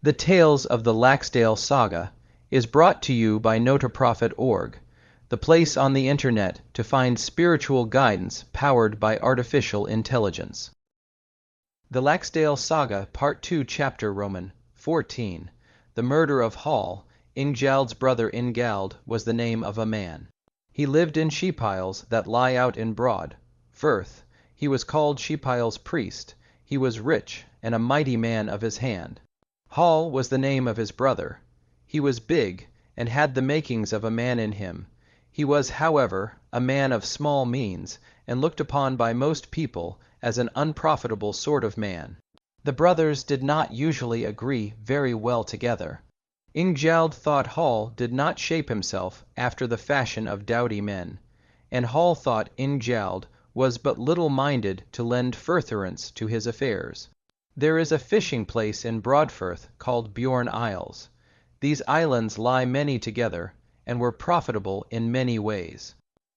The Tales of the Laxdale Saga is brought to you by NotaProfit.org, the place on the internet to find spiritual guidance powered by artificial intelligence. The Laxdale Saga, Part 2, Chapter Roman 14. The Murder of Hall, Ingjald's brother Ingjald, was the name of a man. He lived in Sheepisles that lie out in broad Firth. He was called Sheepisles priest. He was rich, and a mighty man of his hand. Hall was the name of his brother. He was big, and had the makings of a man in him. He was, however, a man of small means, and looked upon by most people as an unprofitable sort of man. The brothers did not usually agree very well together. Ingjald thought Hall did not shape himself after the fashion of doughty men, and Hall thought Ingjald was but little minded to lend furtherance to his affairs. There is a fishing place in Broadfirth called Bjorn Isles. These islands lie many together, and were profitable in many ways.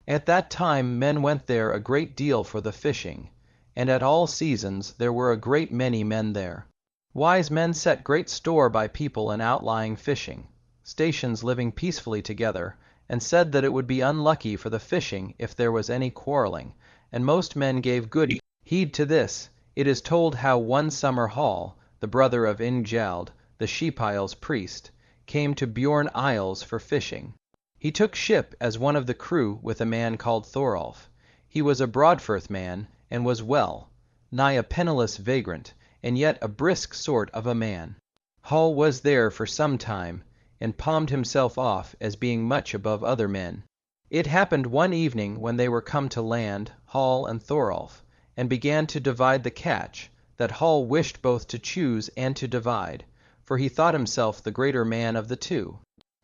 At that time men went there a great deal for the fishing, and at all seasons there were a great many men there. Wise men set great store by people in outlying fishing stations living peacefully together, and said that it would be unlucky for the fishing if there was any quarreling, and most men gave good heed to this. It is told how one summer Hall, the brother of Ingjald, the Sheepisles priest, came to Bjorn Isles for fishing. He took ship as one of the crew with a man called Thorolf. He was a Broadfirth man, and was well, nigh a penniless vagrant, and yet a brisk sort of a man. Hall was there for some time, and palmed himself off as being much above other men. It happened one evening when they were come to land, Hall and Thorolf, and began to divide the catch, that Hall wished both to choose and to divide, for he thought himself the greater man of the two.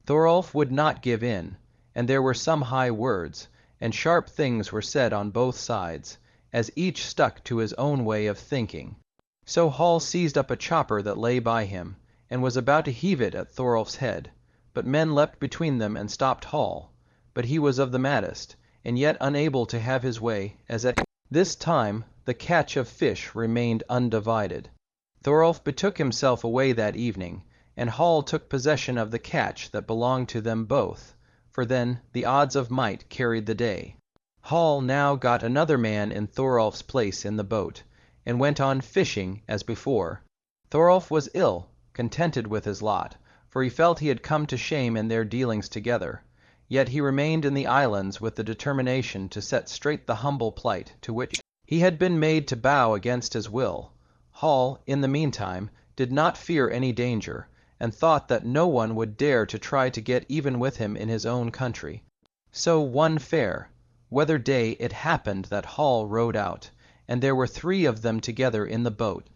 Thorolf would not give in, and there were some high words, and sharp things were said on both sides, as each stuck to his own way of thinking. So Hall seized up a chopper that lay by him, and was about to heave it at Thorolf's head, but men leapt between them and stopped Hall. But he was of the maddest, and yet unable to have his way, as at this time the catch of fish remained undivided. Thorolf betook himself away that evening, and Hall took possession of the catch that belonged to them both, for then the odds of might carried the day. Hall now got another man in Thorolf's place in the boat, and went on fishing as before. Thorolf was ill, contented with his lot, for he felt he had come to shame in their dealings together. Yet he remained in the islands with the determination to set straight the humble plight to which he had been made to bow against his will. Hall, in the meantime, did not fear any danger, and thought that no one would dare to try to get even with him in his own country. So one fair weather day it happened that Hall rowed out, and there were 3 of them together in the boat.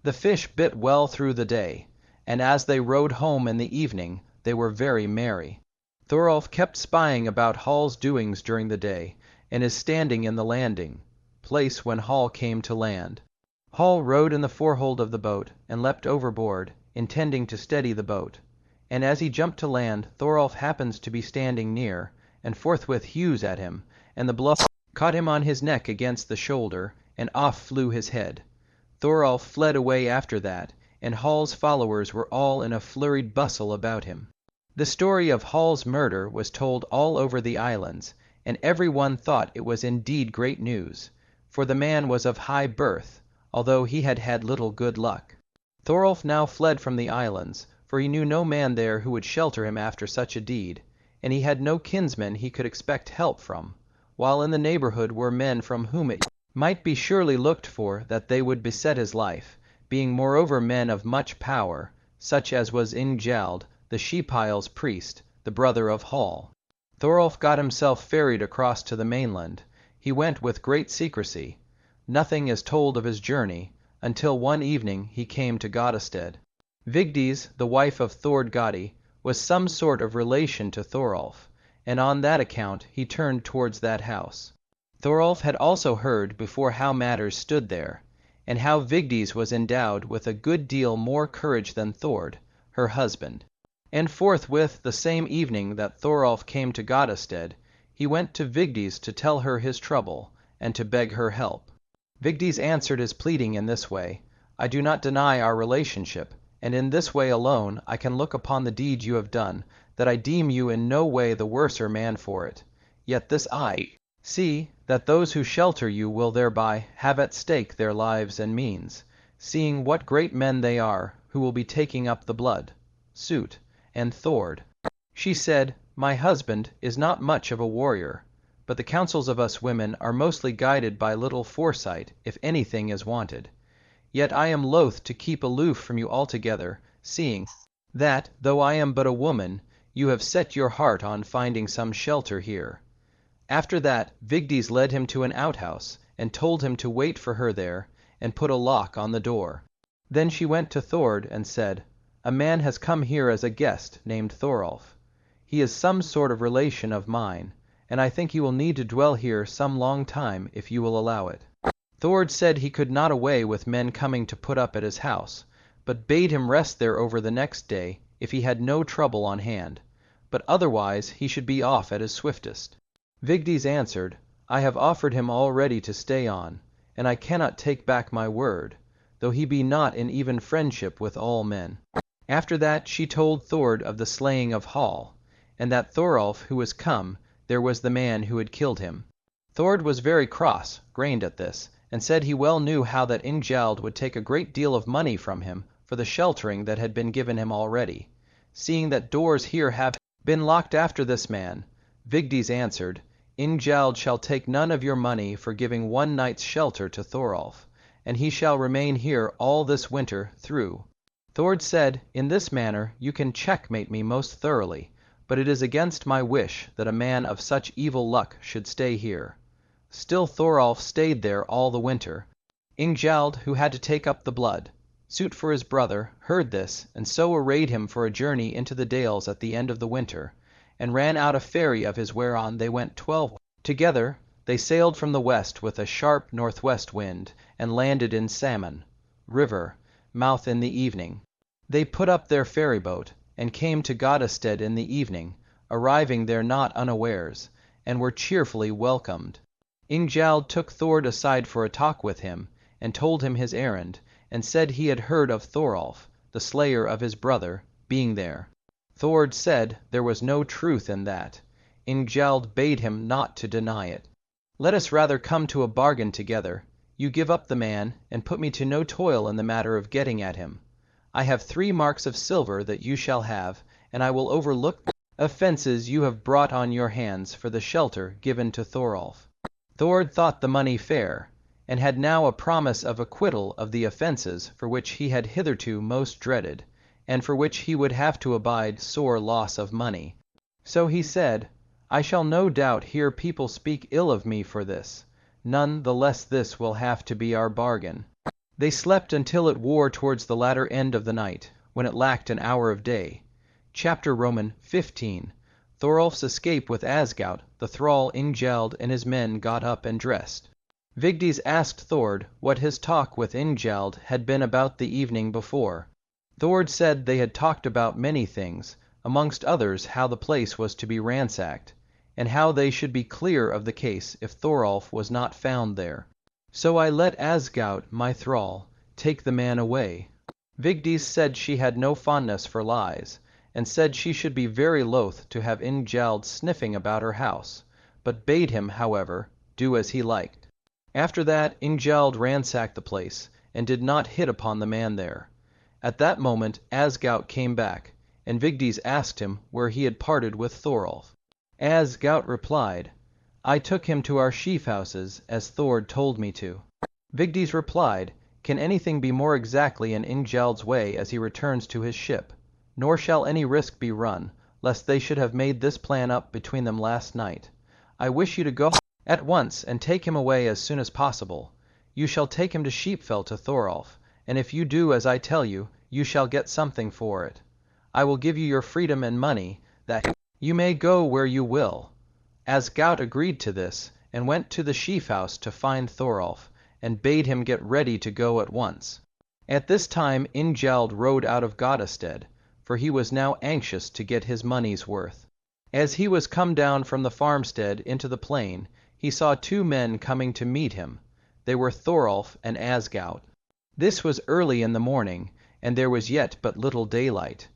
The fish bit well through the day, and as they rowed home in the evening they were very merry. Thorolf kept spying about Hall's doings during the day, and is standing in the landing place when Hall came to land. Hall rowed in the forehold of the boat, and leapt overboard, intending to steady the boat. And as he jumped to land, Thorolf happens to be standing near, and forthwith hews at him, and the blow caught him on his neck against the shoulder, and off flew his head. Thorolf fled away after that, and Hall's followers were all in a flurried bustle about him. The story of Hall's murder was told all over the islands, and every one thought it was indeed great news, for the man was of high birth, although he had had little good luck. Thorolf now fled from the islands, for he knew no man there who would shelter him after such a deed, and he had no kinsmen he could expect help from, while in the neighborhood were men from whom it might be surely looked for that they would beset his life, being moreover men of much power, such as was Ingjald, the Sheepisles priest, the brother of Hall. Thorolf got himself ferried across to the mainland. He went with great secrecy. Nothing is told of his journey, until one evening he came to Goddistead. Vigdis, the wife of Thord was some sort of relation to Thorolf, and on that account he turned towards that house. Thorolf had also heard before how matters stood there, and how Vigdis was endowed with a good deal more courage than Thord, her husband. And forthwith the same evening that Thorolf came to Goddistead, he went to Vigdis to tell her his trouble, and to beg her help. Vigdis answered his pleading in this way: I do not deny our relationship, and in this way alone I can look upon the deed you have done, that I deem you in no way the worser man for it. Yet this I see, that those who shelter you will thereby have at stake their lives and means, seeing what great men they are who will be taking up the blood. Suit, and Thord. She said, My husband is not much of a warrior, but the counsels of us women are mostly guided by little foresight if anything is wanted. Yet I am loath to keep aloof from you altogether, seeing that, though I am but a woman, you have set your heart on finding some shelter here. After that, Vigdis led him to an outhouse, and told him to wait for her there, and put a lock on the door. Then she went to Thord and said, A man has come here as a guest named Thorolf. He is some sort of relation of mine, and I think he will need to dwell here some long time if you will allow it. Thord said he could not away with men coming to put up at his house, but bade him rest there over the next day if he had no trouble on hand, but otherwise he should be off at his swiftest. Vigdis answered, I have offered him already to stay on, and I cannot take back my word, though he be not in even friendship with all men. After that she told Thord of the slaying of Hall, and that Thorolf who was come, there was the man who had killed him. Thord was very cross-grained at this, and said he well knew how that Ingjald would take a great deal of money from him for the sheltering that had been given him already, seeing that doors here have been locked after this man. Vigdis answered, Ingjald shall take none of your money for giving one night's shelter to Thorolf, and he shall remain here all this winter through. Thord said, In this manner you can checkmate me most thoroughly, but it is against my wish that a man of such evil luck should stay here. Still Thorolf stayed there all the winter. Ingjald, who had to take up the blood, suit for his brother, heard this, and so arrayed him for a journey into the dales at the end of the winter, and ran out a ferry of his whereon they went 12. Together they sailed from the west with a sharp northwest wind, and landed in Salmon river mouth in the evening. They put up their ferry boat, and came to Goddistead in the evening, arriving there not unawares, and were cheerfully welcomed. Ingjald took Thord aside for a talk with him, and told him his errand, and said he had heard of Thorolf, the slayer of his brother, being there. Thord said there was no truth in that. Ingjald bade him not to deny it. Let us rather come to a bargain together. You give up the man, and put me to no toil in the matter of getting at him. I have 3 marks of silver that you shall have, and I will overlook the offences you have brought on your hands for the shelter given to Thorolf. Thord thought the money fair, and had now a promise of acquittal of the offences for which he had hitherto most dreaded, and for which he would have to abide sore loss of money. So he said, I shall no doubt hear people speak ill of me for this, none the less this will have to be our bargain. They slept until it wore towards the latter end of the night, when it lacked an hour of day. Chapter Roman 15. Thorolf's escape with Asgaut, the thrall Ingjald and his men got up and dressed. Vigdis asked Thord what his talk with Ingjald had been about the evening before. Thord said they had talked about many things, amongst others how the place was to be ransacked, and how they should be clear of the case if Thorolf was not found there. So I let Asgaut, my thrall, take the man away. Vigdis said she had no fondness for lies, and said she should be very loath to have Ingjald sniffing about her house, but bade him, however, do as he liked. After that Ingjald ransacked the place, and did not hit upon the man there. At that moment Asgaut came back, and Vigdis asked him where he had parted with Thorolf. Asgaut replied, I took him to our sheaf houses, as Thord told me to. Vigdis replied, Can anything be more exactly in Ingjald's way as he returns to his ship? Nor shall any risk be run, lest they should have made this plan up between them last night. I wish you to go at once and take him away as soon as possible. You shall take him to Sheepfell to Thorolf, and if you do as I tell you, you shall get something for it. I will give you your freedom and money, that you may go where you will. Asgaut agreed to this, and went to the sheaf house to find Thorolf, and bade him get ready to go at once. At this time Ingjald rode out of Goddistead, for he was now anxious to get his money's worth. As he was come down from the farmstead into the plain, he saw 2 men coming to meet him. They were Thorolf and Asgaut. This was early in the morning, and there was yet but little daylight.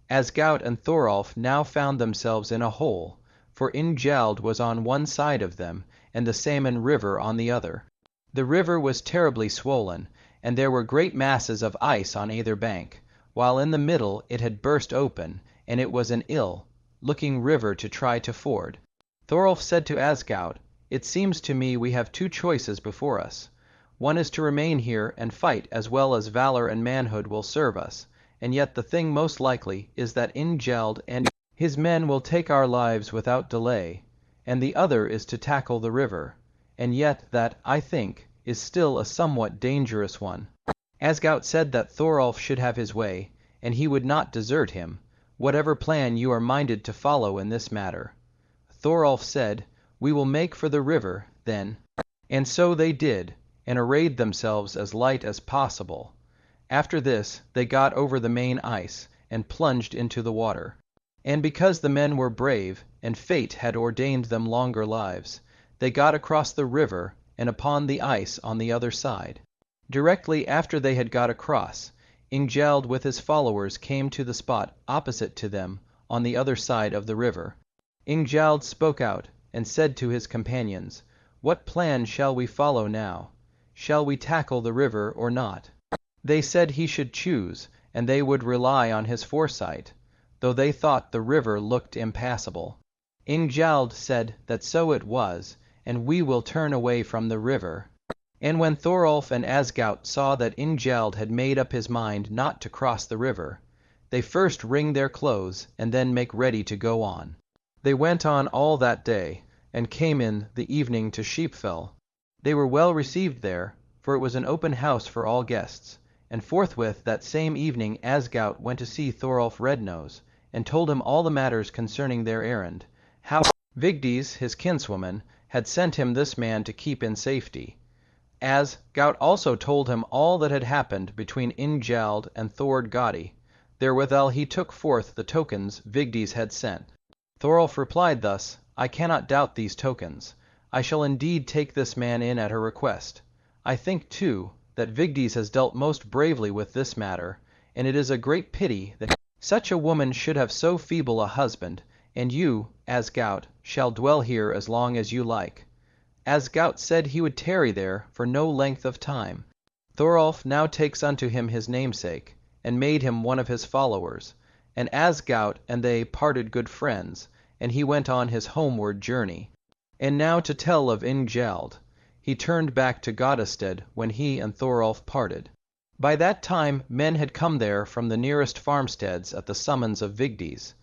Asgaut and Thorolf now found themselves in a hole, for Ingjald was on one side of them, and the Salmon River on the other. The river was terribly swollen, and there were great masses of ice on either bank, while in the middle it had burst open, and it was an ill-looking river to try to ford. Thorolf said to Asgaut, "It seems to me we have two choices before us. One is to remain here and fight as well as valor and manhood will serve us, and yet the thing most likely is that Ingjald and his men will take our lives without delay, and the other is to tackle the river, and yet that, I think, is still a somewhat dangerous one." Asgaut said that Thorolf should have his way, and he would not desert him, whatever plan you are minded to follow in this matter. Thorolf said, "We will make for the river, then." And so they did, and arrayed themselves as light as possible. After this they got over the main ice, and plunged into the water. And because the men were brave, and fate had ordained them longer lives, they got across the river, and upon the ice on the other side. Directly after they had got across, Ingjald with his followers came to the spot opposite to them, on the other side of the river. Ingjald spoke out, and said to his companions, "What plan shall we follow now? Shall we tackle the river or not?" They said he should choose, and they would rely on his foresight, though they thought the river looked impassable. Ingjald said that so it was, and we will turn away from the river. And when Thorolf and Asgaut saw that Ingjald had made up his mind not to cross the river, they first wring their clothes, and then make ready to go on. They went on all that day, and came in the evening to Sheepfell. They were well received there, for it was an open house for all guests, and forthwith that same evening Asgaut went to see Thorolf Rednose, and told him all the matters concerning their errand, how Vigdis, his kinswoman, had sent him this man to keep in safety. Asgaut also told him all that had happened between Ingjald and Thord Godi. Therewithal he took forth the tokens Vigdis had sent. Thorolf replied thus, "I cannot doubt these tokens. I shall indeed take this man in at her request. I think, too, that Vigdis has dealt most bravely with this matter, and it is a great pity that such a woman should have so feeble a husband, and you, Asgaut, shall dwell here as long as you like." Asgaut said he would tarry there for no length of time. Thorolf now takes unto him his namesake, and made him one of his followers, and Asgaut and they parted good friends, and he went on his homeward journey. And now to tell of Ingjald. He turned back to Goddistead when he and Thorolf parted. By that time men had come there from the nearest farmsteads at the summons of Vigdis,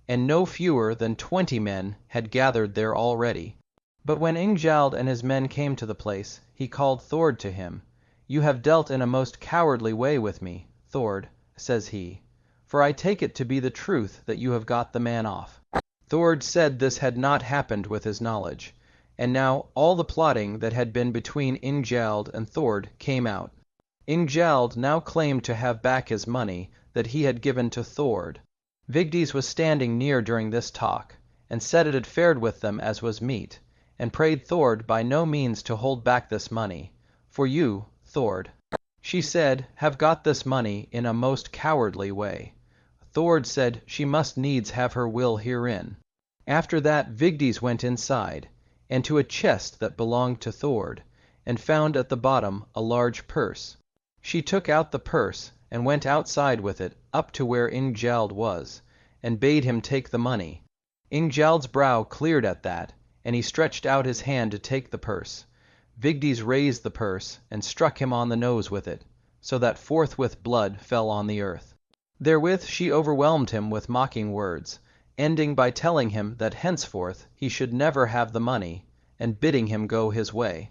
and no fewer than 20 men had gathered there already. But when Ingjald and his men came to the place, he called Thord to him. "You have dealt in a most cowardly way with me, Thord," says he, "for I take it to be the truth that you have got the man off." Thord said this had not happened with his knowledge, and now all the plotting that had been between Ingjald and Thord came out. Ingjald now claimed to have back his money that he had given to Thord. Vigdis was standing near during this talk, and said it had fared with them as was meet, and prayed Thord by no means to hold back this money, "For you, Thord," she said, "have got this money in a most cowardly way." Thord said she must needs have her will herein. After that Vigdis went inside, and to a chest that belonged to Thord, and found at the bottom a large purse. She took out the purse, and went outside with it up to where Ingjald was, and bade him take the money. Ingjald's brow cleared at that, and he stretched out his hand to take the purse. Vigdis raised the purse, and struck him on the nose with it, so that forthwith blood fell on the earth. Therewith she overwhelmed him with mocking words, ending by telling him that henceforth he should never have the money, and bidding him go his way.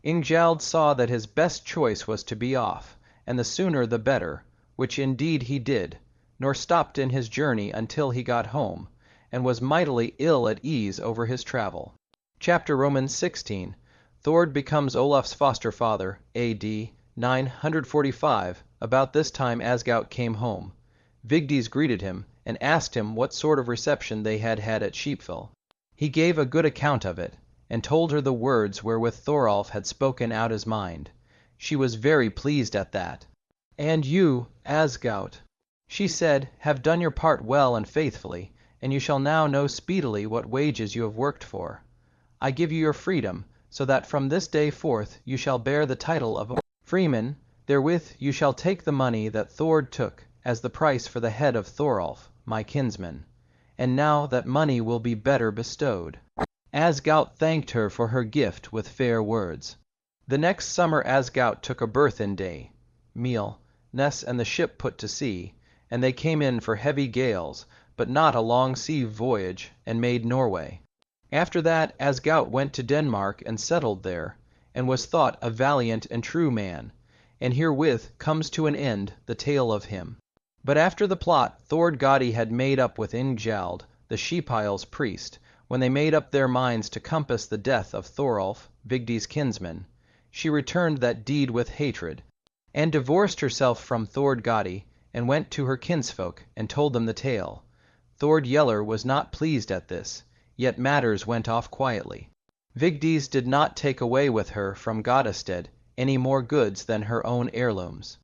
Ingjald saw that his best choice was to be off, and the sooner the better, which indeed he did, nor stopped in his journey until he got home, and was mightily ill at ease over his travel. Chapter Romans 16. Thord becomes Olaf's foster father, A.D. 945. About this time Asgaut came home. Vigdis greeted him, and asked him what sort of reception they had had at Sheepfell. He gave a good account of it, and told her the words wherewith Thorolf had spoken out his mind. She was very pleased at that. And you, Asgaut, she said, have done your part well and faithfully, and you shall now know speedily what wages you have worked for. I give you your freedom, so that from this day forth you shall bear the title of a freeman. Therewith you shall take the money that Thord took as the price for the head of Thorolf, my kinsman. And now that money will be better bestowed. Asgaut thanked her for her gift with fair words. The next summer Asgaut took a berth in day, meal, Ness and the ship put to sea, and they came in for heavy gales, but not a long sea voyage, and made Norway. After that Asgaut went to Denmark and settled there, and was thought a valiant and true man, and herewith comes to an end the tale of him. But after the plot Thord Godi had made up with Ingjald, the Sheepisles priest, when they made up their minds to compass the death of Thorolf, Vigdis' kinsman, she returned that deed with hatred, and divorced herself from Thord Godi, and went to her kinsfolk, and told them the tale. Thord Yeller was not pleased at this, yet matters went off quietly. Vigdis did not take away with her from Goddistead any more goods than her own heirlooms.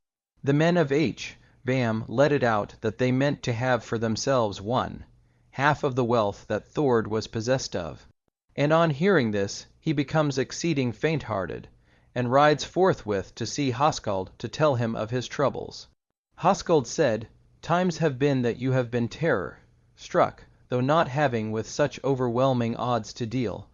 The men of Vam let it out that they meant to have for themselves half of the wealth that Thord was possessed of. And on hearing this, he becomes exceeding faint-hearted, and rides forthwith to see Hoskald to tell him of his troubles. Hoskald said, Times have been that you have been terror-struck, though not having with such overwhelming odds to deal.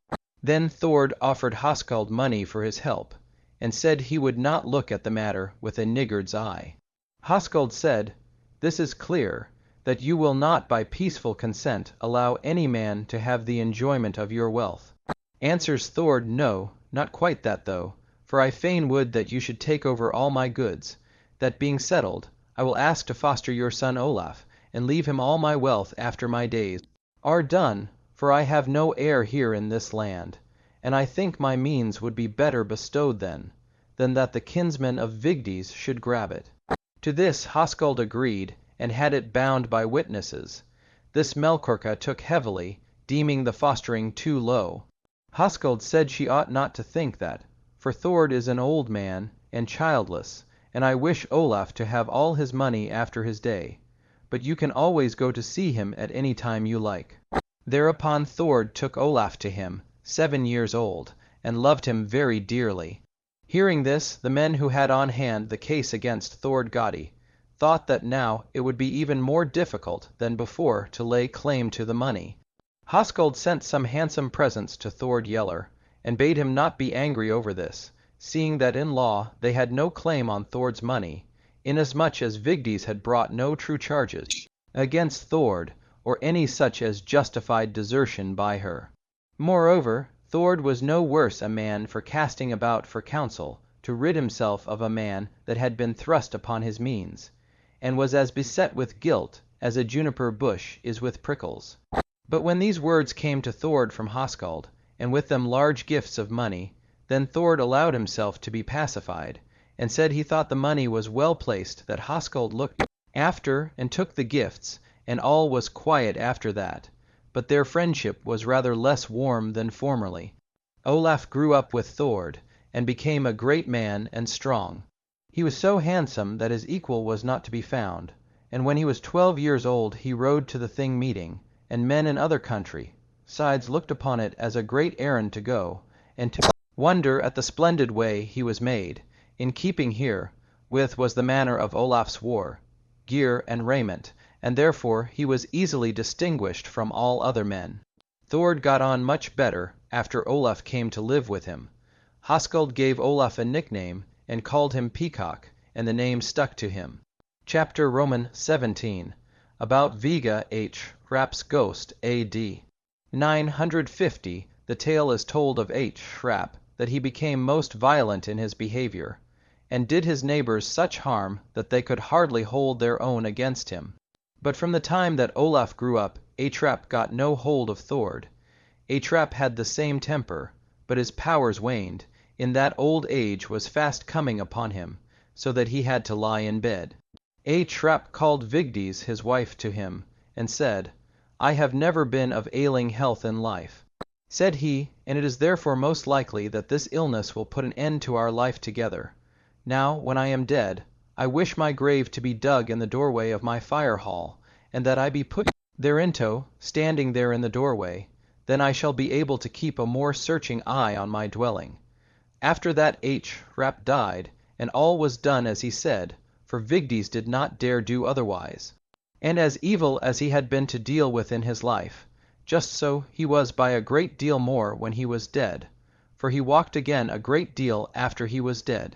Then Thord offered Hoskald money for his help, and said he would not look at the matter with a niggard's eye. Hoskald said, This is clear, that you will not by peaceful consent allow any man to have the enjoyment of your wealth. Answers Thord, No, not quite that though, for I fain would that you should take over all my goods. That being settled, I will ask to foster your son Olaf, and leave him all my wealth after my days are done, for I have no heir here in this land, and I think my means would be better bestowed then, than that the kinsman of Vigdis should grab it. To this Hoskald agreed, and had it bound by witnesses. This Melkorka took heavily, deeming the fostering too low. Hoskald said she ought not to think that, for Thord is an old man, and childless, and I wish Olaf to have all his money after his day, but you can always go to see him at any time you like. Thereupon Thord took Olaf to him, 7 years old, and loved him very dearly. Hearing this, the men who had on hand the case against Thord Godi thought that now it would be even more difficult than before to lay claim to the money. Hoskald sent some handsome presents to Thord Yeller, and bade him not be angry over this, seeing that in law they had no claim on Thord's money, inasmuch as Vigdis had brought no true charges against Thord, or any such as justified desertion by her. Moreover, Thord was no worse a man for casting about for counsel to rid himself of a man that had been thrust upon his means, and was as beset with guilt as a juniper bush is with prickles. But when these words came to Thord from Hoskald, and with them large gifts of money, then Thord allowed himself to be pacified, and said he thought the money was well placed that Hoskald looked after, and took the gifts, and all was quiet after that, but their friendship was rather less warm than formerly. Olaf grew up with Thord, and became a great man and strong. He was so handsome that his equal was not to be found, and when he was 12 years old he rode to the Thing meeting, and men in other country sides looked upon it as a great errand to go, and to wonder at the splendid way he was made, in keeping here with was the manner of Olaf's war, gear and raiment, and therefore he was easily distinguished from all other men. Thord got on much better after Olaf came to live with him. Hoskald gave Olaf a nickname, and called him Peacock, and the name stuck to him. Chapter Roman 17, about Viga H. Rapp's ghost A.D. 950, the tale is told of H. Rapp, that he became most violent in his behavior, and did his neighbors such harm that they could hardly hold their own against him. But from the time that Olaf grew up, Rapp got no hold of Thord. Rapp had the same temper, but his powers waned, in that old age was fast coming upon him, so that he had to lie in bed. Rapp called Vigdis his wife to him, and said, I have never been of ailing health in life, said he, and it is therefore most likely that this illness will put an end to our life together. Now, when I am dead, I wish my grave to be dug in the doorway of my fire hall, and that I be put thereinto, standing there in the doorway. Then I shall be able to keep a more searching eye on my dwelling. After that Hrap died, and all was done as he said, for Vigdis did not dare do otherwise. And as evil as he had been to deal with in his life, just so he was by a great deal more when he was dead, for he walked again a great deal after he was dead.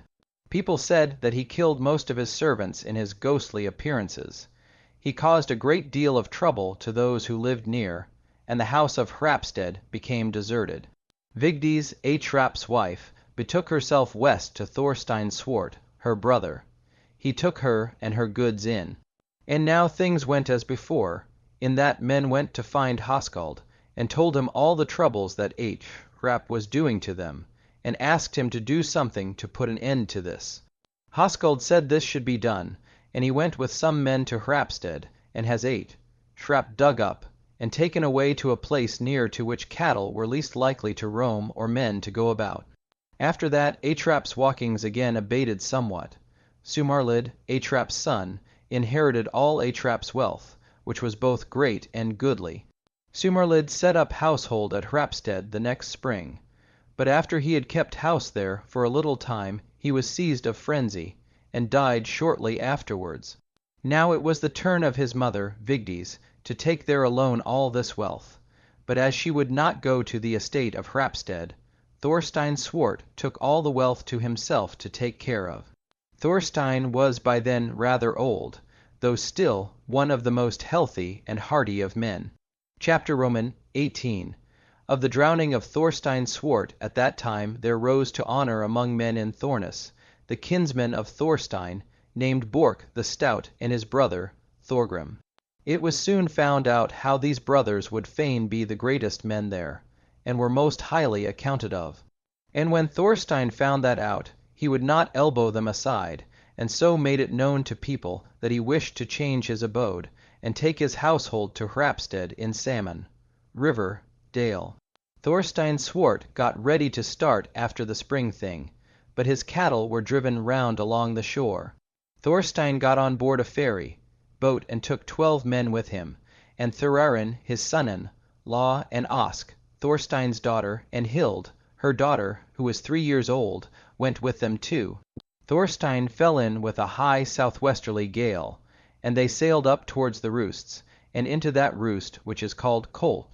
People said that he killed most of his servants in his ghostly appearances. He caused a great deal of trouble to those who lived near, and the house of Hrapstead became deserted. Vigdis, Hrap's wife, betook herself west to Thorstein Swart, her brother. He took her and her goods in. And now things went as before, in that men went to find Asgaut, and told him all the troubles that Hrap was doing to them, and asked him to do something to put an end to this. Asgaut said this should be done, and he went with some men to Hrapstead, and has Hrap dug up, and taken away to a place near to which cattle were least likely to roam or men to go about. After that Hrap's walkings again abated somewhat. Sumarlid, Hrap's son, inherited all Hrap's wealth, which was both great and goodly. Sumarlid set up household at Hrapstead the next spring, but after he had kept house there for a little time he was seized of frenzy, and died shortly afterwards. Now it was the turn of his mother, Vigdis, to take there alone all this wealth, but as she would not go to the estate of Hrapstead, Thorstein Swart took all the wealth to himself to take care of. Thorstein was by then rather old, though still one of the most healthy and hearty of men. Chapter Roman 18. Of the drowning of Thorstein Swart at that time there rose to honor among men in Thornus, the kinsman of Thorstein, named Bork the Stout, and his brother, Thorgrim. It was soon found out how these brothers would fain be the greatest men there, and were most highly accounted of. And when Thorstein found that out, he would not elbow them aside, and so made it known to people that he wished to change his abode, and take his household to Hrapstead in Salmon, river, dale. Thorstein Swart got ready to start after the spring thing, but his cattle were driven round along the shore. Thorstein got on board a boat and took 12 men with him, and Thorarin his son-in, Law and Osk, Thorstein's daughter, and Hild, her daughter, who was 3 years old, went with them too. Thorstein fell in with a high southwesterly gale, and they sailed up towards the roosts, and into that roost which is called Colt,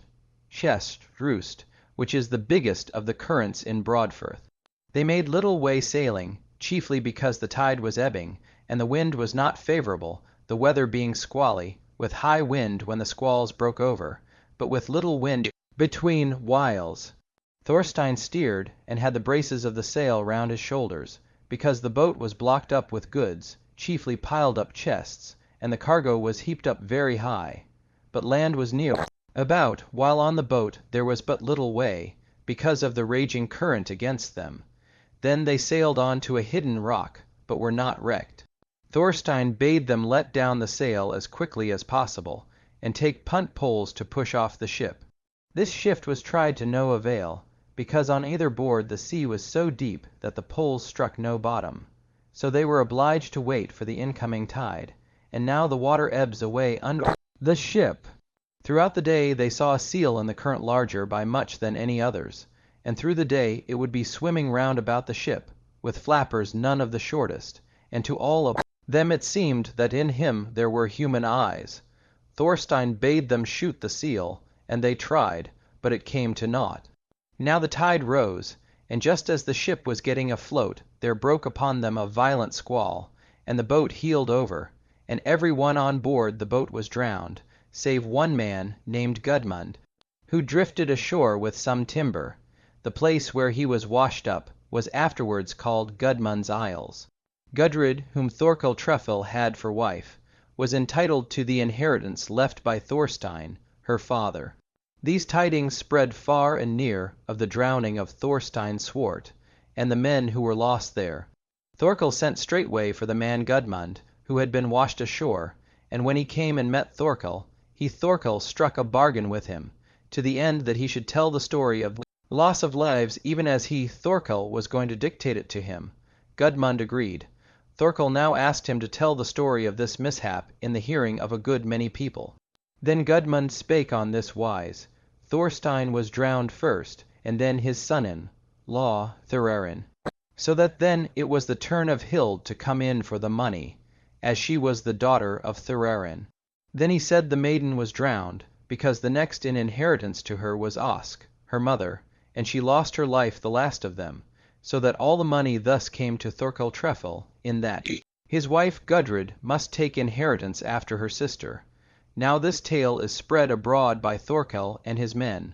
Chest Roost, which is the biggest of the currents in Broadfirth. They made little way sailing, chiefly because the tide was ebbing, and the wind was not favourable, the weather being squally, with high wind when the squalls broke over, but with little wind between whiles. Thorstein steered, and had the braces of the sail round his shoulders, because the boat was blocked up with goods, chiefly piled up chests, and the cargo was heaped up very high. But land was near about, while on the boat there was but little way, because of the raging current against them. Then they sailed on to a hidden rock, but were not wrecked. Thorstein bade them let down the sail as quickly as possible, and take punt poles to push off the ship. This shift was tried to no avail, because on either board the sea was so deep that the poles struck no bottom. So they were obliged to wait for the incoming tide, and now the water ebbs away under the ship. Throughout the day they saw a seal in the current larger by much than any others, and through the day it would be swimming round about the ship, with flappers none of the shortest, and to all of them it seemed that in him there were human eyes. Thorstein bade them shoot the seal, and they tried, but it came to naught. Now the tide rose, and just as the ship was getting afloat there broke upon them a violent squall, and the boat heeled over, and every one on board the boat was drowned, save one man named Gudmund, who drifted ashore with some timber. The place where he was washed up was afterwards called Gudmund's Isles. Gudrid, whom Thorkel Treffel had for wife, was entitled to the inheritance left by Thorstein, her father. These tidings spread far and near of the drowning of Thorstein Swart, and the men who were lost there. Thorkel sent straightway for the man Gudmund, who had been washed ashore, and when he came and met Thorkel struck a bargain with him, to the end that he should tell the story of loss of lives even as he, Thorkel, was going to dictate it to him. Gudmund agreed. Thorkel now asked him to tell the story of this mishap in the hearing of a good many people. Then Gudmund spake on this wise: Thorstein was drowned first, and then his son-in-law Thorarin. So that then it was the turn of Hild to come in for the money, as she was the daughter of Thorarin. Then he said the maiden was drowned, because the next in inheritance to her was Osk, her mother, and she lost her life the last of them, so that all the money thus came to Thorkel Treffel, in that his wife Gudrid must take inheritance after her sister. Now this tale is spread abroad by Thorkel and his men,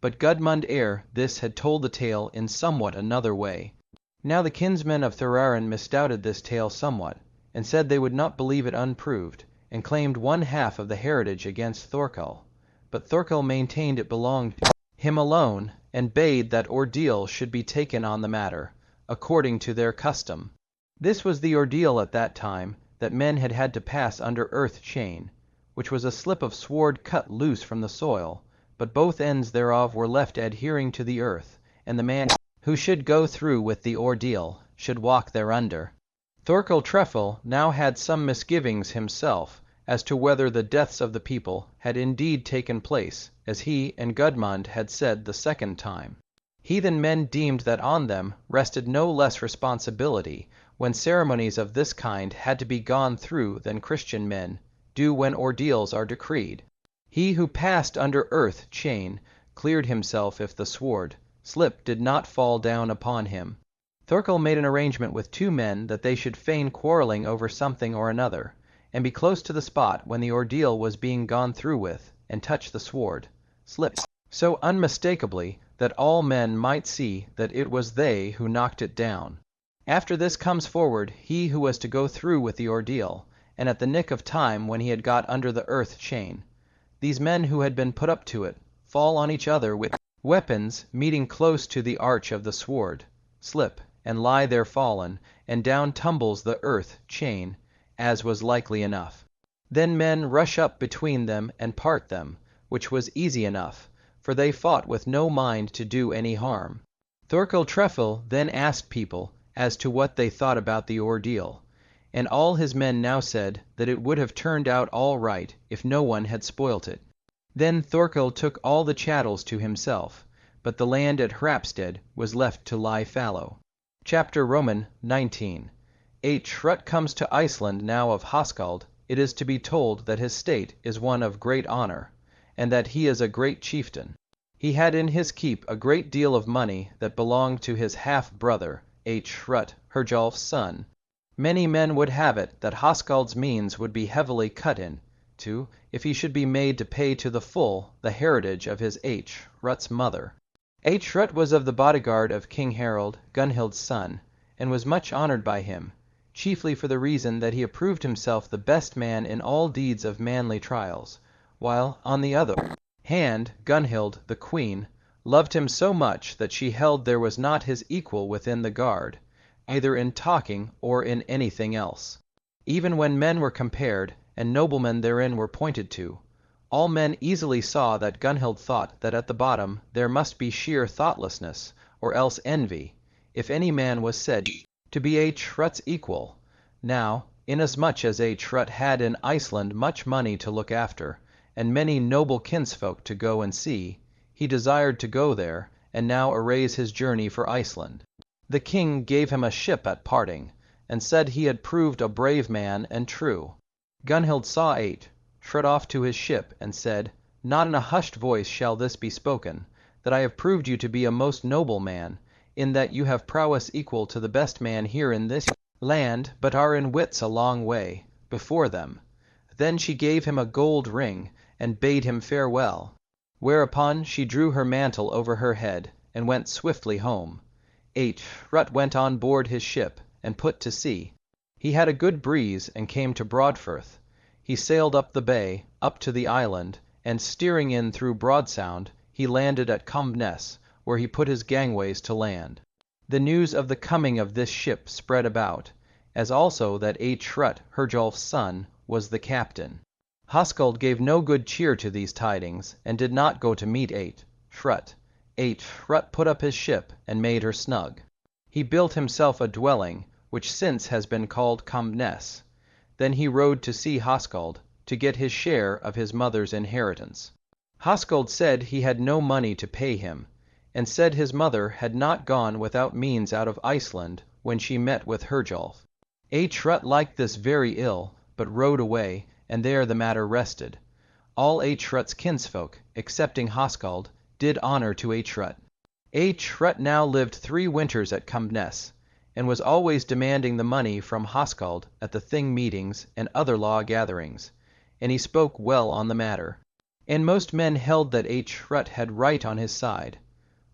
but Gudmund ere this had told the tale in somewhat another way. Now the kinsmen of Thorarin misdoubted this tale somewhat, and said they would not believe it unproved, and claimed one half of the heritage against Thorkel. But Thorkel maintained it belonged to him alone, and bade that ordeal should be taken on the matter, according to their custom. This was the ordeal at that time, that men had to pass under earth chain, which was a slip of sward cut loose from the soil, but both ends thereof were left adhering to the earth, and the man who should go through with the ordeal should walk thereunder. Thorkel Treffel now had some misgivings himself as to whether the deaths of the people had indeed taken place, as he and Gudmund had said the second time. Heathen men deemed that on them rested no less responsibility when ceremonies of this kind had to be gone through than Christian men do when ordeals are decreed. He who passed under earth chain cleared himself if the sword slip did not fall down upon him. Thorkel made an arrangement with two men that they should feign quarreling over something or another, and be close to the spot when the ordeal was being gone through with, and touch the sword slip so unmistakably that all men might see that it was they who knocked it down. After this comes forward he who was to go through with the ordeal, and at the nick of time when he had got under the earth chain. These men who had been put up to it fall on each other with weapons meeting close to the arch of the sword slip, and lie there fallen, and down tumbles the earth chain, as was likely enough. Then men rush up between them and part them, which was easy enough, for they fought with no mind to do any harm. Thorkel Treffel then asked people as to what they thought about the ordeal, and all his men now said that it would have turned out all right if no one had spoilt it. Then Thorkel took all the chattels to himself, but the land at Hrapstead was left to lie fallow. Chapter Roman 19. Hrut comes to Iceland now of Asgaut. It is to be told that his state is one of great honor, and that he is a great chieftain. He had in his keep a great deal of money that belonged to his half-brother, Hrut, Herjolf's son. Many men would have it that Asgaut's means would be heavily cut in, to, if he should be made to pay to the full the heritage of his Hrut's mother. Hrut was of the bodyguard of King Harald, Gunhild's son, and was much honored by him, chiefly for the reason that he approved himself the best man in all deeds of manly trials, while, on the other hand, Gunhild, the queen, loved him so much that she held there was not his equal within the guard, either in talking or in anything else. Even when men were compared, and noblemen therein were pointed to, all men easily saw that Gunhild thought that at the bottom there must be sheer thoughtlessness, or else envy, if any man was said to be Hrut's equal. Now, inasmuch as Hrut had in Iceland much money to look after, and many noble kinsfolk to go and see, he desired to go there, and now arrays his journey for Iceland. The king gave him a ship at parting, and said he had proved a brave man and true. Gunhild saw Hrut off to his ship, and said, Not in a hushed voice shall this be spoken, that I have proved you to be a most noble man, in that you have prowess equal to the best man here in this land, but are in wits a long way before them. Then she gave him a gold ring, and bade him farewell, whereupon she drew her mantle over her head, and went swiftly home. Hrut went on board his ship, and put to sea. He had a good breeze, and came to Broadfirth. He sailed up the bay, up to the island, and steering in through Broadsound, he landed at Combness, where he put his gangways to land. The news of the coming of this ship spread about, as also that Hrut, Herjolf's son, was the captain. Asgaut gave no good cheer to these tidings, and did not go to meet Hrut. Hrut put up his ship, and made her snug. He built himself a dwelling, which since has been called Combness. Then he rode to see Hoscald, to get his share of his mother's inheritance. Hoscald said he had no money to pay him, and said his mother had not gone without means out of Iceland when she met with Herjolf. Trut liked this very ill, but rode away, and there the matter rested. All Trut's kinsfolk, excepting Hoscald, did honor to Trut. Trut now lived 3 winters at Combness, and was always demanding the money from Hoscald at the Thing meetings and other law gatherings, and he spoke well on the matter. And most men held that Trut had right on his side.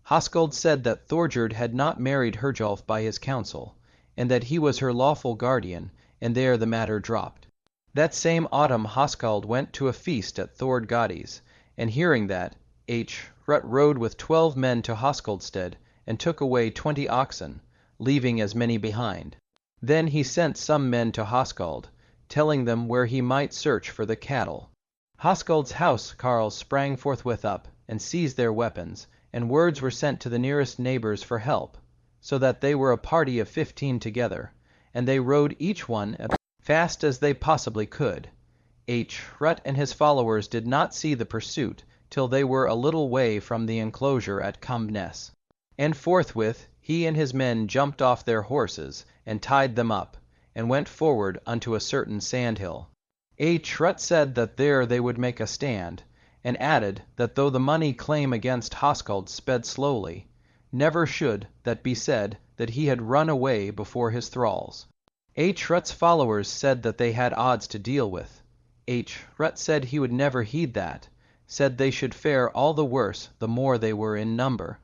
Hoscald said that Thorgerd had not married Herjolf by his counsel, and that he was her lawful guardian, and there the matter dropped. That same autumn Hoscald went to a feast at Thord Goddi's, and hearing that, Trut rode with 12 men to Hoscaldstead, and took away 20 oxen, leaving as many behind. Then he sent some men to Hoscald, telling them where he might search for the cattle. Hoscald's house carles sprang forthwith up, and seized their weapons, and words were sent to the nearest neighbours for help, so that they were a party of 15 together, and they rode each one as fast as they possibly could. Trut and his followers did not see the pursuit till they were a little way from the enclosure at Combness, and forthwith he and his men jumped off their horses, and tied them up, and went forward unto a certain sandhill. Trut said that there they would make a stand, and added that though the money claim against Hoscald sped slowly, never should that be said that he had run away before his thralls. Trut's followers said that they had odds to deal with. Trut said he would never heed that, said they should fare all the worse the more they were in number.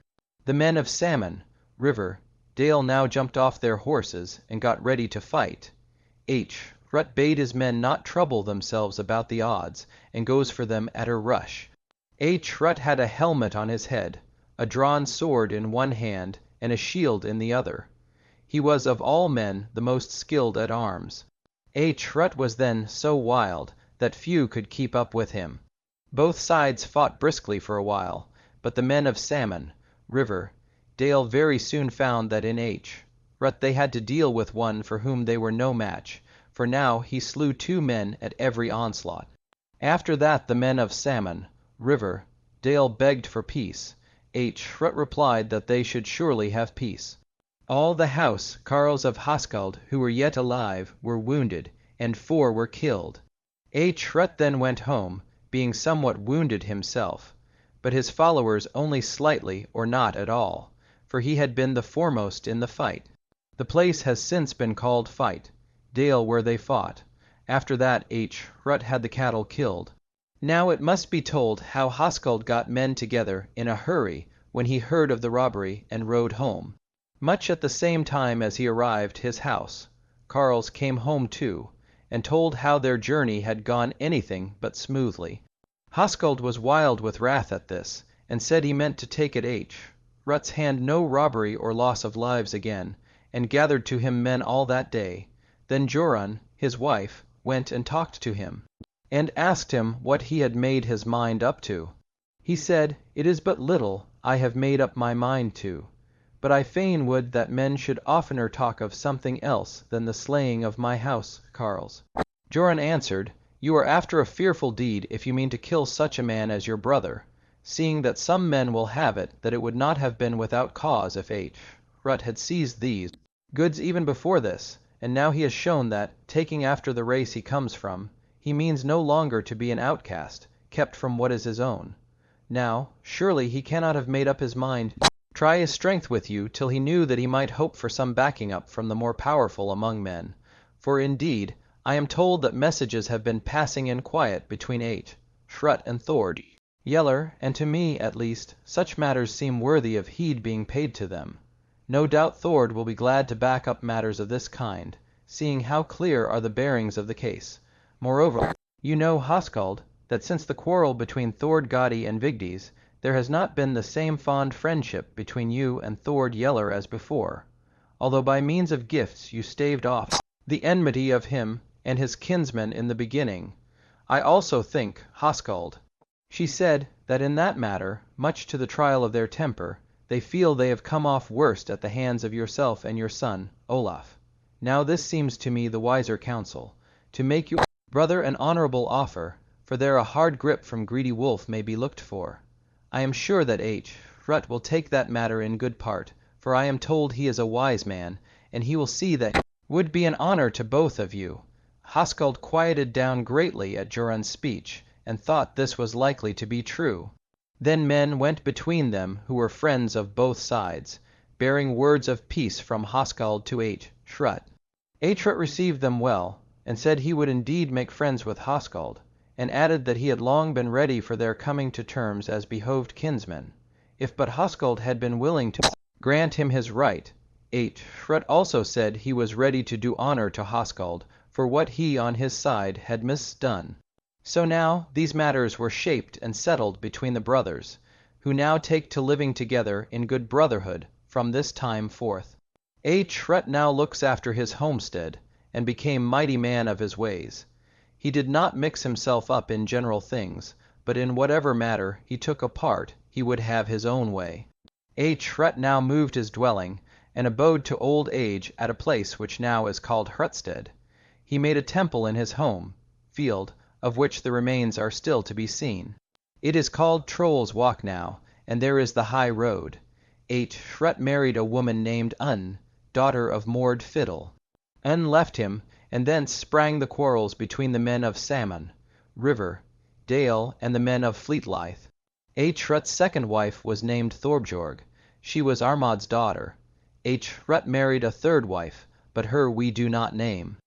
The men of Salmon, River, Dale now jumped off their horses, and got ready to fight. Trut bade his men not trouble themselves about the odds, and goes for them at a rush. Trut had a helmet on his head, a drawn sword in one hand, and a shield in the other. He was of all men the most skilled at arms. Trut was then so wild that few could keep up with him. Both sides fought briskly for a while, but the men of Salmon, River, Dale very soon found that in Trut they had to deal with one for whom they were no match, for now he slew 2 men at every onslaught. After that the men of Salmon, River, Dale begged for peace. Trut replied that they should surely have peace. All the house carles of Hoscald who were yet alive were wounded, and 4 were killed. Trut then went home, being somewhat wounded himself, but his followers only slightly or not at all, for he had been the foremost in the fight. The place has since been called Fight, Dale where they fought. After that Trut had the cattle killed. Now it must be told how Hoscald got men together in a hurry when he heard of the robbery, and rode home. Much at the same time as he arrived his house, carles came home too, and told how their journey had gone anything but smoothly. Hoscald was wild with wrath at this, and said he meant to take at Trut's hand no robbery or loss of lives again, and gathered to him men all that day. Then Bjorn, his wife, went and talked to him, and asked him what he had made his mind up to. He said, "It is but little I have made up my mind to, but I fain would that men should oftener talk of something else than the slaying of my house carles." Bjorn answered, "You are after a fearful deed if you mean to kill such a man as your brother, seeing that some men will have it that it would not have been without cause if Trut had seized these goods even before this, and now he has shown that, taking after the race he comes from, he means no longer to be an outcast, kept from what is his own. Now, surely he cannot have made up his mind to try his strength with you till he knew that he might hope for some backing up from the more powerful among men, for indeed I am told that messages have been passing in quiet between Trut and Thord Yeller, and to me, at least, such matters seem worthy of heed being paid to them. No doubt Thord will be glad to back up matters of this kind, seeing how clear are the bearings of the case. Moreover, you know, Hoscald, that since the quarrel between Thord Godi and Vigdis, there has not been the same fond friendship between you and Thord Yeller as before, although by means of gifts you staved off the enmity of him and his kinsmen in the beginning. I also think, Hoscald," she said, "that in that matter, much to the trial of their temper, they feel they have come off worst at the hands of yourself and your son, Olaf. Now this seems to me the wiser counsel, to make your brother an honorable offer, for there a hard grip from greedy wolf may be looked for. I am sure that Hrut will take that matter in good part, for I am told he is a wise man, and he will see that would be an honor to both of you. Hoscald quieted down greatly at Bjorn's speech, and thought this was likely to be true. Then men went between them who were friends of both sides, bearing words of peace from Hoscald to Hrut. Hrut received them well, and said he would indeed make friends with Hoscald, and added that he had long been ready for their coming to terms as behoved kinsmen, if but Hoscald had been willing to grant him his right. Hrut also said he was ready to do honor to Hoscald for what he on his side had misdone. So now these matters were shaped and settled between the brothers, who now take to living together in good brotherhood from this time forth. Hrut now looks after his homestead, and became mighty man of his ways. He did not mix himself up in general things, but in whatever matter he took a part, he would have his own way. Hrut now moved his dwelling, and abode to old age at a place which now is called Hrutstead. He made a temple in his home field, of which the remains are still to be seen. It is called Troll's Walk now, and there is the high road. Hrut married a woman named Un, daughter of Mord Fiddle. Un left him, and thence sprang the quarrels between the men of Salmon, River, Dale, and the men of Fleetlythe. Hrut's second wife was named Thorbjorg. She was Armod's daughter. Hrut married a third wife, but her we do not name.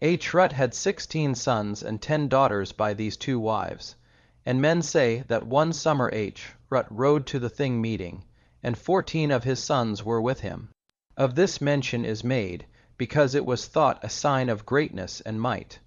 Hrut had 16 sons and 10 daughters by these 2 wives, and men say that one summer Hrut rode to the Thing meeting, and 14 of his sons were with him. Of this mention is made, because it was thought a sign of greatness and might.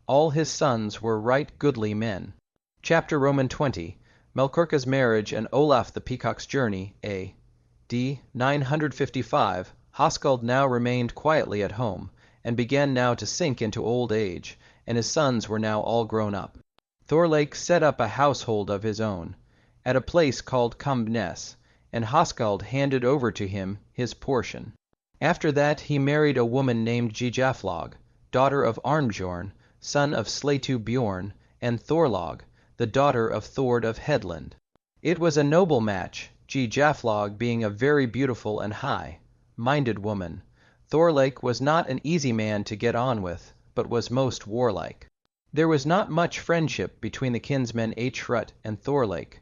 All his sons were right goodly men. Chapter Roman 20. Melkorka's marriage and Olaf the Peacock's journey. A.D. 955. Hoscald now remained quietly at home, and began now to sink into old age, and his sons were now all grown up. Thorlake set up a household of his own, at a place called Combness, and Hoscald handed over to him his portion. After that he married a woman named Gjaflog, daughter of Arnbjorn, son of Sleatu Bjorn, and Thorlog, the daughter of Thord of Headland. It was a noble match, Gjaflog being a very beautiful and high-minded woman. Thorlake was not an easy man to get on with, but was most warlike. There was not much friendship between the kinsmen Hrut and Thorlake.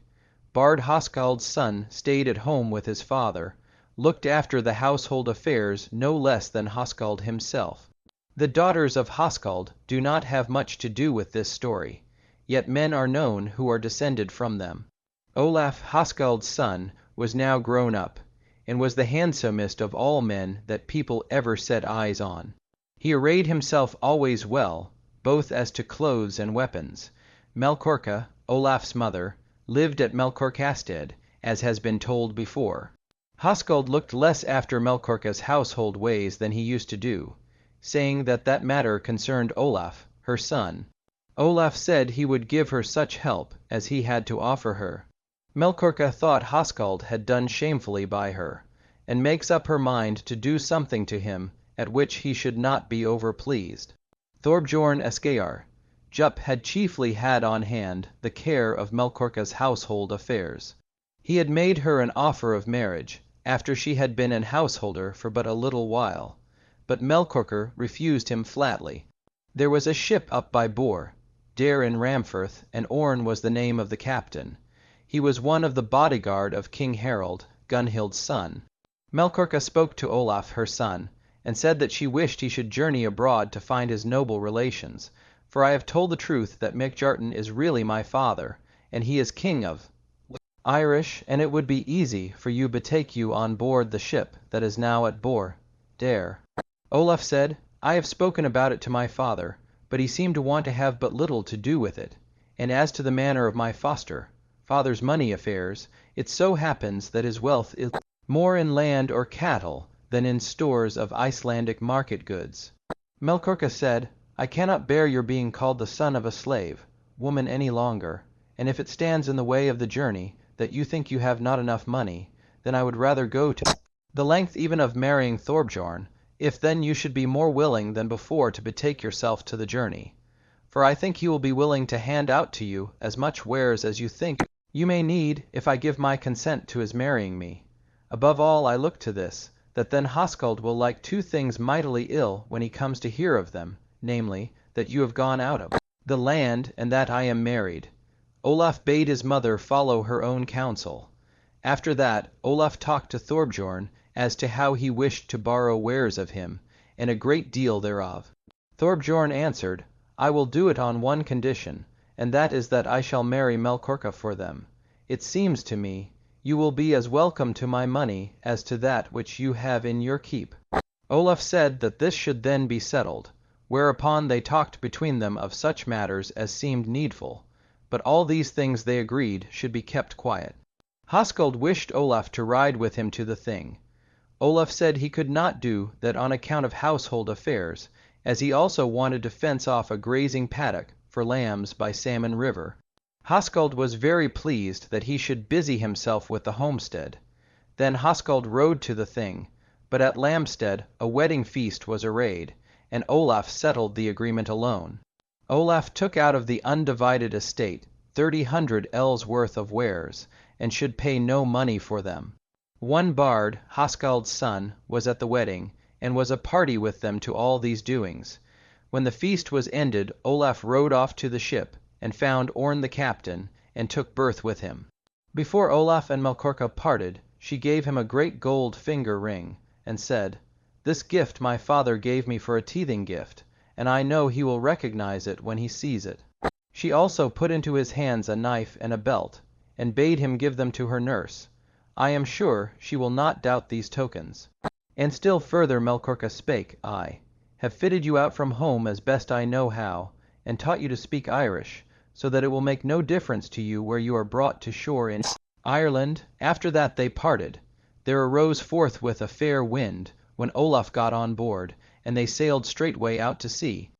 Bard Hoscald's son stayed at home with his father, looked after the household affairs no less than Hoscald himself. The daughters of Hoscald do not have much to do with this story, yet men are known who are descended from them. Olaf, Hoscald's son, was now grown up, and was the handsomest of all men that people ever set eyes on. He arrayed himself always well, both as to clothes and weapons. Melkorka, Olaf's mother, lived at Melkorkastead, as has been told before. Hoscald looked less after Melkorka's household ways than he used to do, saying that that matter concerned Olaf, her son. Olaf said he would give her such help as he had to offer her. Melkorka thought Hoscald had done shamefully by her, and makes up her mind to do something to him at which he should not be overpleased. Thorbjorn Escaar, Jup had chiefly had on hand the care of Melkorka's household affairs. He had made her an offer of marriage, after she had been an householder for but a little while, but Melkorka refused him flatly. There was a ship up by Bor, Dare in Ramfirth, and Orn was the name of the captain. He was one of the bodyguard of King Harald, Gunhild's son. Melkorka spoke to Olaf her son, and said that she wished he should journey abroad to find his noble relations, for I have told the truth that Micjartan is really my father, and he is king of Irish, and it would be easy for you betake you on board the ship that is now at Bor, Dare. Olaf said, I have spoken about it to my father, but he seemed to want to have but little to do with it, and as to the manner of my father's money affairs, it so happens that his wealth is more in land or cattle than in stores of Icelandic market goods. Melkorka said, I cannot bear your being called the son of a slave, woman any longer, and if it stands in the way of the journey, that you think you have not enough money, then I would rather go to the length even of marrying Thorbjorn, If then you should be more willing than before to betake yourself to the journey. For I think he will be willing to hand out to you as much wares as you think you may need, if I give my consent to his marrying me. Above all I look to this, that then Asgaut will like two things mightily ill when he comes to hear of them, namely, that you have gone out of the land, and that I am married. Olaf bade his mother follow her own counsel. After that Olaf talked to Thorbjorn as to how he wished to borrow wares of him, and a great deal thereof. Thorbjorn answered, I will do it on one condition, and that is that I shall marry Melkorka for them. It seems to me, you will be as welcome to my money as to that which you have in your keep. Olaf said that this should then be settled, whereupon they talked between them of such matters as seemed needful, but all these things they agreed should be kept quiet. Asgaut wished Olaf to ride with him to the Thing. Olaf said he could not do that on account of household affairs, as he also wanted to fence off a grazing paddock for lambs by Salmon River. Asgaut was very pleased that he should busy himself with the homestead. Then Asgaut rode to the Thing, but at Lambstead a wedding feast was arrayed, and Olaf settled the agreement alone. Olaf took out of the undivided estate 300 ells worth of wares, and should pay no money for them. One bard, Asgaut's son, was at the wedding, and was a party with them to all these doings. When the feast was ended, Olaf rode off to the ship, and found Orn the captain, and took berth with him. Before Olaf and Melkorka parted, she gave him a great gold finger ring, and said, This gift my father gave me for a teething gift, and I know he will recognize it when he sees it. She also put into his hands a knife and a belt, and bade him give them to her nurse. I am sure she will not doubt these tokens. And still further Melkorka spake, I have fitted you out from home as best I know how, and taught you to speak Irish, so that it will make no difference to you where you are brought to shore in Ireland. After that they parted. There arose forthwith a fair wind, when Olaf got on board, and they sailed straightway out to sea.